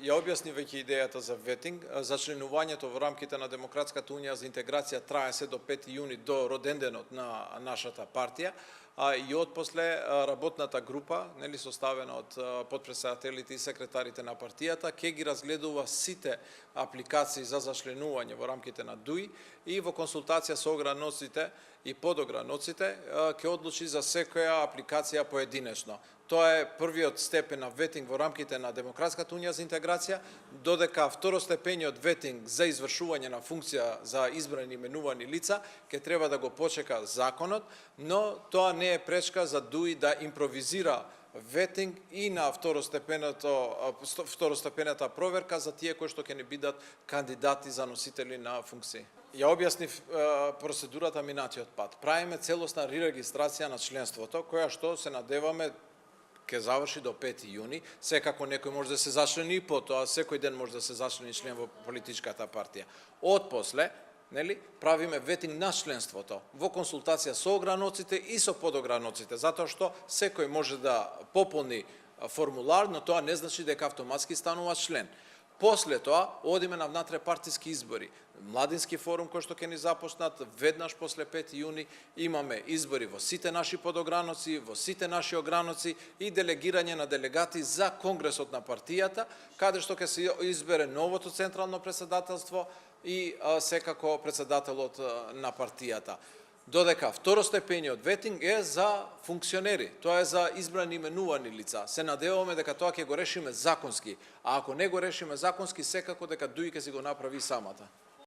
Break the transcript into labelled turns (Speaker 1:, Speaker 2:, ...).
Speaker 1: Ја објаснив веќе идејата за ветинг, за членувањето во рамките на Демократската унија за интеграција трае се до 5 јуни, до роденденот на нашата партија, и отпосле работната група, нели составена од потпредседателите и секретарите на партијата, ќе ги разгледува сите апликации за зачленување во рамките на ДУИ и во консултација со ограноците и подограноците ќе одлучи за секоја апликација поединечно. Тоа е првиот степен на ветинг во рамките на Демократската унија за интеграција, додека второстепениот ветинг за извршување на функција за избрани именувани лица ќе треба да го почека законот, но тоа не е пречка за ДУИ да импровизира ветинг и на второстепената проверка за тие кои што ќе не бидат кандидати за носители на функции. Ја објаснив процедурата минатиот пат. Правиме целосна ререгистрација на членството, која што се надеваме ќе заврши до 5 јуни. Секако некој може да се зачлени и потоа, секој ден може да се зачлени член во политичката партија. Отпосле, нели, правиме ветинг на членството во консултација со ограноците и со подограноците, затоа што секој може да пополни формулар, но тоа не значи дека автоматски станува член. После тоа, одиме на внатрепартиски избори. Младински форум кој што ќе ни започнат веднаш после 5 јуни, имаме избори во сите наши подограноци, во сите наши ограноци и делегирање на делегати за Конгресот на партијата, каде што ќе се избере новото централно претседателство и секако претседателот на партијата. Додека второстепениот ветинг е за функционери, тоа е за избрани именувани лица. Се надеваме дека тоа ќе го решиме законски, а ако не го решиме законски, секако дека ДУИ ќе си го направи самата.